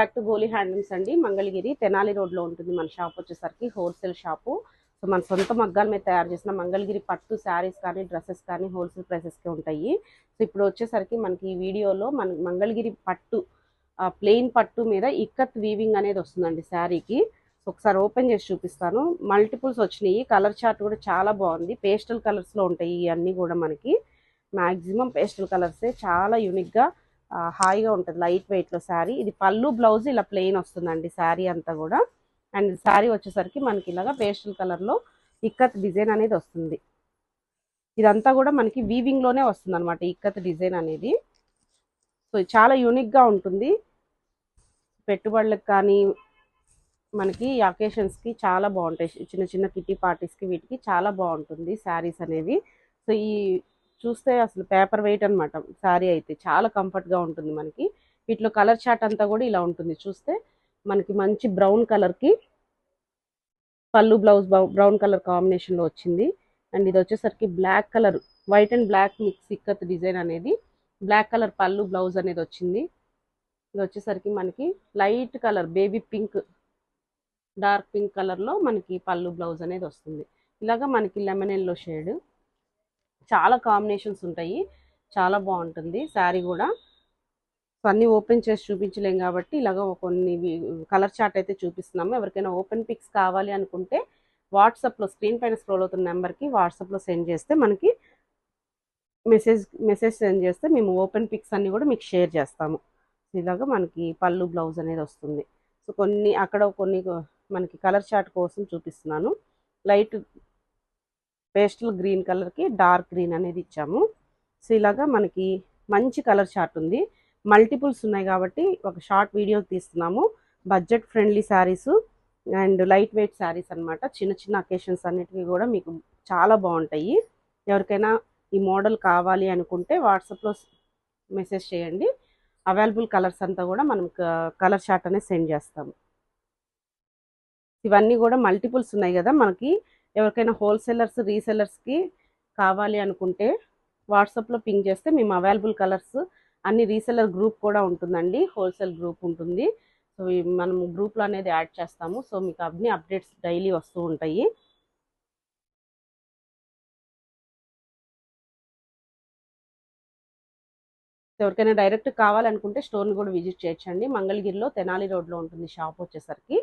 Back to Goli handlooms అండి. మంగళగిరి తెనాలి రోడ్లో ఉంటుంది మన షాప్ వచ్చేసరికి. Wholesale shop. సో మన సొంత మగ్గాల మీద తయారు చేసిన మంగళగిరి పట్టు శారీస్ కానీ డ్రెస్సెస్ కానీ హోల్సేల్ ప్రైసెస్కే ఉంటాయి. సో ఇప్పుడు వచ్చేసరికి మనకి ఈ వీడియోలో మన మంగళగిరి పట్టు ప్లెయిన్ పట్టు మీద ఇక్కత్ వీవింగ్ అనేది వస్తుందండి శారీకి. సో ఒకసారి ఓపెన్ చేసి చూపిస్తాను. మల్టిపుల్స్ వచ్చినాయి. కలర్ చార్ట్ కూడా చాలా బాగుంది. పేస్టల్ కలర్స్లో ఉంటాయి ఇవన్నీ కూడా మనకి. మ్యాక్సిమం పేస్టల్ కలర్సే. చాలా యూనిక్గా హాయిగా ఉంటుంది. లైట్ వెయిట్లో శారీ. ఇది పళ్ళు బ్లౌజ్ ఇలా ప్లెయిన్ వస్తుందండి శారీ అంతా కూడా. అండ్ శారీ వచ్చేసరికి మనకి ఇలాగా పేస్టల్ కలర్లో ఇక్కత్ డిజైన్ అనేది వస్తుంది. ఇదంతా కూడా మనకి వీవింగ్లోనే వస్తుంది అనమాట ఇక్కత్ డిజైన్ అనేది. సో చాలా యూనిక్గా ఉంటుంది. పెట్టుబడులకు కానీ మనకి అకేషన్స్కి చాలా బాగుంటాయి. చిన్న చిన్న కిట్టి పార్టీస్కి వీటికి చాలా బాగుంటుంది శారీస్ అనేవి. సో ఈ చూస్తే అసలు పేపర్ వెయిట్ అనమాట శారీ అయితే. చాలా కంఫర్ట్గా ఉంటుంది మనకి. వీటిలో కలర్ చార్ట్ అంతా కూడా ఇలా ఉంటుంది. చూస్తే మనకి మంచి బ్రౌన్ కలర్కి పళ్ళు బ్లౌజ్ బ్రౌన్ కలర్ కాంబినేషన్లో వచ్చింది. అండ్ ఇది వచ్చేసరికి black colour, white and black mix ikat design అనేది. బ్లాక్ కలర్ పళ్ళు బ్లౌజ్ అనేది వచ్చింది. ఇది వచ్చేసరికి మనకి light colour baby pink, dark pink కలర్లో మనకి పళ్ళు బ్లౌజ్ అనేది వస్తుంది. ఇలాగా మనకి లెమన్ ఎల్లో షేడ్. చాలా కాంబినేషన్స్ ఉంటాయి. చాలా బాగుంటుంది శారీ కూడా. సో అన్నీ ఓపెన్ చేసి చూపించలేం కాబట్టి ఇలాగ కొన్ని కలర్ చార్ట్ అయితే చూపిస్తున్నాము. ఎవరికైనా ఓపెన్ పిక్స్ కావాలి అనుకుంటే వాట్సాప్లో స్క్రీన్ పైన స్క్రోల్ అవుతున్న నెంబర్కి వాట్సాప్లో సెండ్ చేస్తే మనకి మెసేజ్ సెండ్ చేస్తే మేము ఓపెన్ పిక్స్ అన్నీ కూడా మీకు షేర్ చేస్తాము. ఇలాగ మనకి పళ్ళు బ్లౌజ్ అనేది వస్తుంది. సో కొన్ని అక్కడ కొన్ని మనకి కలర్ చార్ట్ కోసం చూపిస్తున్నాను. లైట్ పేస్టల్ గ్రీన్ కలర్కి డార్క్ గ్రీన్ అనేది ఇచ్చాము. సో ఇలాగా మనకి మంచి కలర్ చార్ట్ ఉంది. మల్టిపుల్స్ ఉన్నాయి కాబట్టి ఒక షార్ట్ వీడియో తీస్తున్నాము. Budget friendly saris and light weight saris అనమాట. చిన్న చిన్న అకేషన్స్ అన్నిటికీ కూడా మీకు చాలా బాగుంటాయి. ఎవరికైనా ఈ మోడల్ కావాలి అనుకుంటే వాట్సాప్లో మెసేజ్ చేయండి. అవైలబుల్ కలర్స్ అంతా కూడా మనం కలర్ చార్ట్ అనేది సెండ్ చేస్తాము. ఇవన్నీ కూడా మల్టిపుల్స్ ఉన్నాయి కదా మనకి. ఎవరికైనా హోల్సేలర్స్ రీసెలర్స్కి కావాలి అనుకుంటే వాట్సాప్లో పింగ్ చేస్తే మేము అవైలబుల్ కలర్స్ అన్ని రీసెలర్ గ్రూప్ కూడా ఉంటుందండి. హోల్సేల్ గ్రూప్ ఉంటుంది. సో మనం గ్రూప్లో అనేది యాడ్ చేస్తాము. సో మీకు అన్ని అప్డేట్స్ డైలీ వస్తూ ఉంటాయి. ఎవరికైనా డైరెక్ట్ కావాలనుకుంటే స్టోర్ని కూడా విజిట్ చేయొచ్చండి. మంగళగిరిలో తెనాలి రోడ్లో ఉంటుంది షాప్ వచ్చేసరికి.